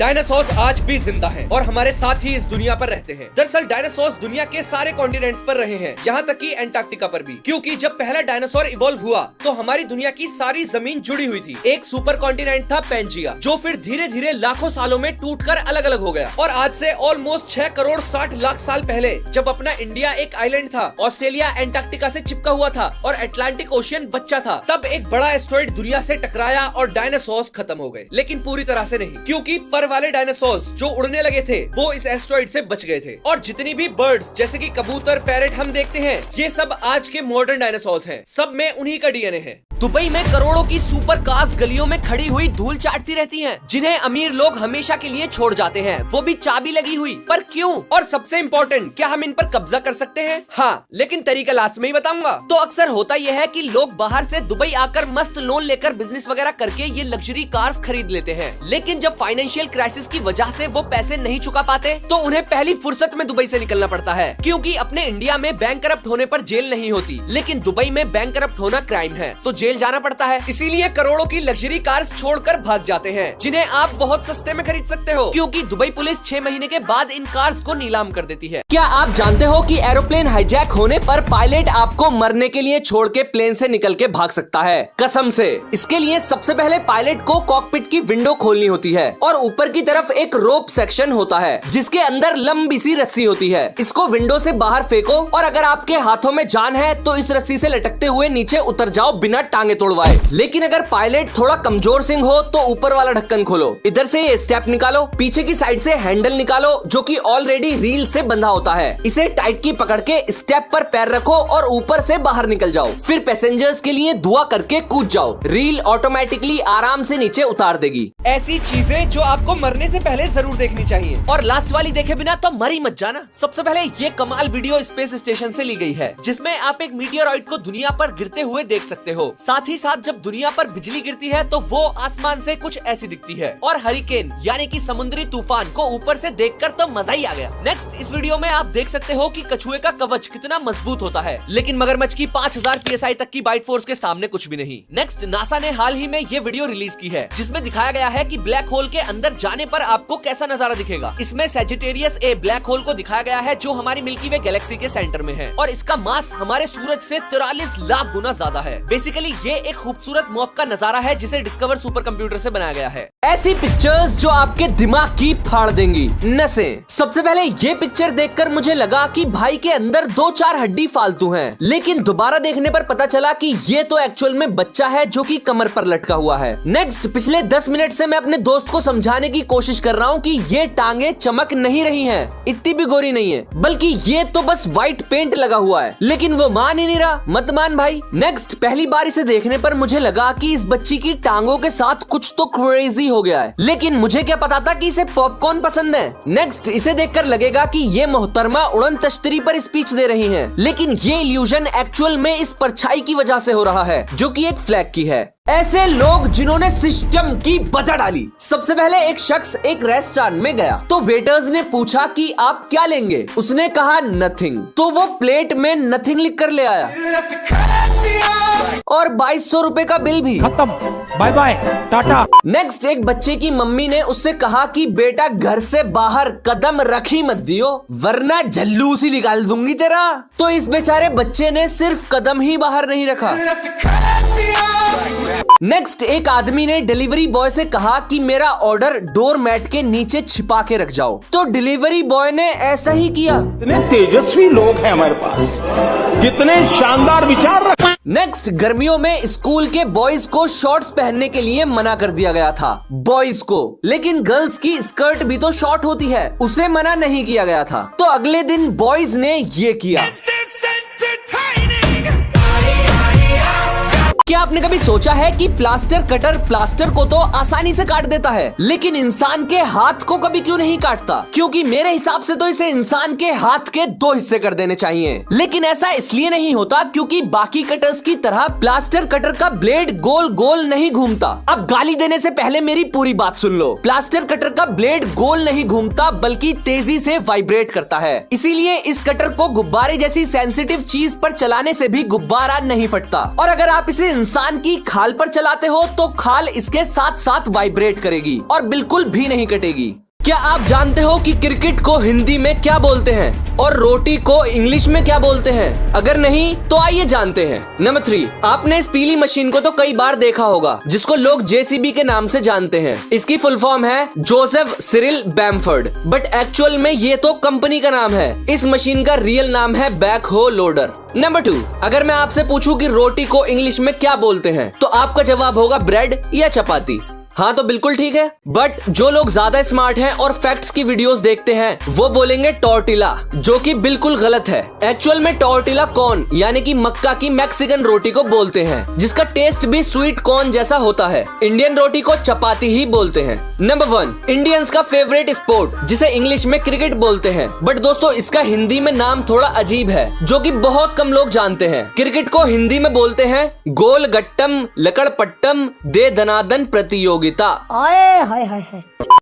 Dinosaurs आज भी जिंदा हैं और हमारे साथ ही इस दुनिया पर रहते हैं। दरअसल डायनासोर्स दुनिया के सारे कॉन्टिनेंट्स पर रहे हैं, यहाँ तक कि एंटार्क्टिका पर भी, क्योंकि जब पहला डायनासोर इवॉल्व हुआ तो हमारी दुनिया की सारी जमीन जुड़ी हुई थी। एक सुपर कॉन्टिनेंट था पेंजिया, जो फिर धीरे धीरे लाखों सालों में टूटकर अलग अलग हो गया। और आज से ऑलमोस्ट 6 करोड़ 60 लाख साल पहले जब अपना इंडिया एक आइलैंड था, ऑस्ट्रेलिया एंटार्क्टिका से चिपका हुआ था और अटलांटिक ओशियन बच्चा था, तब एक बड़ा एस्टेरॉइड दुनिया से टकराया और डायनासोर्स खत्म हो गए। लेकिन पूरी तरह से नहीं, क्योंकि पर वाले डायनासोर्स जो उड़ने लगे थे वो इस एस्टेरॉइड से बच गए थे। और जितनी भी बर्ड्स जैसे कि कबूतर, पैरेट हम देखते हैं, ये सब आज के मॉडर्न डायनासोर्स हैं। सब में उन्हीं का डीएनए है। दुबई में करोड़ों की सुपर कार्स गलियों में खड़ी हुई धूल चाटती रहती हैं, जिन्हें अमीर लोग हमेशा के लिए छोड़ जाते हैं, वो भी चाबी लगी हुई। पर क्यों? और सबसे इम्पोर्टेंट, क्या हम इन पर कब्जा कर सकते हैं? हाँ, लेकिन तरीका लास्ट में ही बताऊंगा। तो अक्सर होता यह है कि लोग बाहर से दुबई आकर मस्त लोन लेकर बिजनेस वगैरह करके ये लग्जरी कार्स खरीद लेते हैं, लेकिन जब फाइनेंशियल क्राइसिस की वजह से वो पैसे नहीं चुका पाते तो उन्हें पहली फुर्सत में दुबई से निकलना पड़ता है। क्योंकि अपने इंडिया में बैंक करप्ट होने पर जेल नहीं होती, लेकिन दुबई में बैंक करप्ट होना क्राइम है, तो जेल जाना पड़ता है। इसीलिए करोड़ों की लग्जरी कार्स छोड़कर भाग जाते हैं, जिन्हें आप बहुत सस्ते में खरीद सकते हो, क्योंकि दुबई पुलिस 6 महीने के बाद इन कार्स को नीलाम कर देती है। क्या आप जानते हो कि एरोप्लेन हाईजैक होने पर पायलट आपको मरने के लिए छोड़ के प्लेन से निकल के भाग सकता है? कसम से। इसके लिए सबसे पहले पायलट को कॉकपिट की विंडो खोलनी होती है और ऊपर की तरफ एक रोप सेक्शन होता है, जिसके अंदर लंबी सी रस्सी होती है। इसको विंडो से बाहर फेंको और अगर आपके हाथों में जान है तो इस रस्सी से लटकते हुए नीचे उतर जाओ बिना टांगे तोड़वाए। लेकिन अगर पायलट थोड़ा कमजोर सिंह हो तो ऊपर वाला ढक्कन खोलो, इधर से ये स्टेप निकालो, पीछे की साइड से हैंडल निकालो जो कि ऑलरेडी रील से बंधा होता है। इसे टाइट की पकड़ के स्टेप पर पैर रखो और ऊपर से बाहर निकल जाओ। फिर पैसेंजर्स के लिए दुआ करके कूद जाओ, रील ऑटोमेटिकली आराम से नीचे उतार देगी। ऐसी चीजें जो आपको मरने से पहले जरूर देखनी चाहिए। और लास्ट वाली देखे बिना तो मर ही मत जाना। सबसे पहले ये कमाल वीडियो स्पेस स्टेशन से ली गई है, जिसमें आप एक मीटियोरॉइड को दुनिया पर गिरते हुए देख सकते हो। साथ ही साथ जब दुनिया पर बिजली गिरती है तो वो आसमान से कुछ ऐसी दिखती है। और हरिकेन यानी कि समुद्री तूफान को ऊपर से देखकर तो मजा ही आ गया। नेक्स्ट इस वीडियो में आप देख सकते हो कि कछुए का कवच कितना मजबूत होता है, लेकिन मगरमच्छ की 5000 PSI तक की बाइट फोर्स के सामने कुछ भी नहीं। नेक्स्ट नासा ने हाल ही में ये वीडियो रिलीज की है, जिसमें दिखाया गया है कि ब्लैक होल के अंदर जाने पर आपको कैसा नजारा दिखेगा। इसमें सैजिटेरियस ए ब्लैक होल को दिखाया गया है, जो हमारी मिल्की वे गैलेक्सी के सेंटर में है और इसका मास हमारे सूरज से 43 लाख गुना ज्यादा है। बेसिकली ये एक खूबसूरत मौत का नजारा है, जिसे डिस्कवर सुपर कंप्यूटर से बनाया गया है। ऐसी पिक्चर्स जो आपके दिमाग की फाड़ देंगी नसें। सबसे पहले ये पिक्चर देखकर मुझे लगा कि भाई के अंदर 2-4 हड्डी फालतू हैं, लेकिन दोबारा देखने पर पता चला कि ये तो एक्चुअल में बच्चा है जो कि कमर पर लटका हुआ है। नेक्स्ट पिछले 10 मिनट से मैं अपने दोस्त को समझाने की कोशिश कर रहा हूँ कि ये टांगे चमक नहीं रही हैं, इतनी भी गोरी नहीं है, बल्कि ये तो बस व्हाइट पेंट लगा हुआ है, लेकिन वो मान ही नहीं रहा। मत मान भाई। नेक्स्ट पहली बार इसे देखने पर मुझे लगा कि इस बच्ची की टांगों के साथ कुछ तो क्रेजी हो गया है, लेकिन मुझे क्या पता था कि इसे पॉपकॉर्न पसंद है। नेक्स्ट इसे देखकर लगेगा कि ये मोहतरमा उड़न तश्तरी पर स्पीच दे रही हैं, लेकिन ये इल्यूजन एक्चुअल में इस परछाई की वजह से हो रहा है, जो कि एक फ्लैग की है। ऐसे लोग जिन्होंने सिस्टम की बजा डाली। सबसे पहले एक शख्स एक रेस्टोरेंट में गया तो वेटर्स ने पूछा कि आप क्या लेंगे। उसने कहा नथिंग, तो वो प्लेट में नथिंग लिख कर ले आया और 2200 रुपए का बिल भी। खत्म, बाय बाय, टाटा। नेक्स्ट एक बच्चे की मम्मी ने उससे कहा कि बेटा घर से बाहर कदम रख ही मत दियो, वरना जल्लूस ही निकाल दूंगी तेरा। तो इस बेचारे बच्चे ने सिर्फ कदम ही बाहर नहीं रखा। नेक्स्ट एक आदमी ने डिलीवरी बॉय से कहा कि मेरा ऑर्डर डोर मैट के नीचे छिपा के रख जाओ, तो डिलीवरी बॉय ने ऐसा ही किया। कितने तेजस्वी लोग हैं हमारे पास, कितने शानदार विचार रख। नेक्स्ट गर्मियों में स्कूल के बॉयज को शॉर्ट्स पहनने के लिए मना कर दिया गया था, बॉयज को, लेकिन गर्ल्स की स्कर्ट भी तो शॉर्ट होती है, उसे मना नहीं किया गया था। तो अगले दिन बॉयज ने ये किया। क्या आपने कभी सोचा है कि प्लास्टर कटर प्लास्टर को तो आसानी से काट देता है, लेकिन इंसान के हाथ को कभी क्यों नहीं काटता? क्योंकि मेरे हिसाब से तो इसे इंसान के हाथ के 2 हिस्से कर देने चाहिए। लेकिन ऐसा इसलिए नहीं होता क्योंकि बाकी कटर्स की तरह प्लास्टर कटर का ब्लेड गोल गोल नहीं घूमता। अब गाली देने से पहले मेरी पूरी बात सुन लो। प्लास्टर कटर का ब्लेड गोल नहीं घूमता, बल्कि तेजी से वाइब्रेट करता है। इसीलिए इस कटर को गुब्बारे जैसी सेंसिटिव चीज पर चलाने से भी गुब्बारा नहीं फटता। और अगर आप इसे इंसान की खाल पर चलाते हो तो खाल इसके साथ साथ वाइब्रेट करेगी और बिल्कुल भी नहीं कटेगी। क्या आप जानते हो कि क्रिकेट को हिंदी में क्या बोलते हैं और रोटी को इंग्लिश में क्या बोलते हैं? अगर नहीं तो आइए जानते हैं। नंबर 3, आपने इस पीली मशीन को तो कई बार देखा होगा जिसको लोग जेसीबी के नाम से जानते हैं। इसकी फुल फॉर्म है Joseph Cyril Bamford, but actual में ये तो कंपनी का नाम है। इस मशीन का रियल नाम है बैक हो लोडर। नंबर 2, अगर मैं आपसे पूछूं कि रोटी को इंग्लिश में क्या बोलते हैं तो आपका जवाब होगा ब्रेड या चपाती। हाँ तो बिल्कुल ठीक है, बट जो लोग ज्यादा स्मार्ट हैं और फैक्ट्स की वीडियोस देखते हैं वो बोलेंगे टॉर्टिला, जो कि बिल्कुल गलत है। एक्चुअल में टॉर्टिला कॉर्न यानी कि मक्का की मैक्सिकन रोटी को बोलते हैं, जिसका टेस्ट भी स्वीट कॉर्न जैसा होता है। इंडियन रोटी को चपाती ही बोलते हैं। नंबर 1, इंडियंस का फेवरेट स्पोर्ट जिसे इंग्लिश में क्रिकेट बोलते हैं, बट दोस्तों इसका हिंदी में नाम थोड़ा अजीब है जो कि बहुत कम लोग जानते हैं। क्रिकेट को हिंदी में बोलते हैं गोल गट्टम लकड़पट्टम दे दनादन प्रतियोगिता। हाय हाय हाय हाय।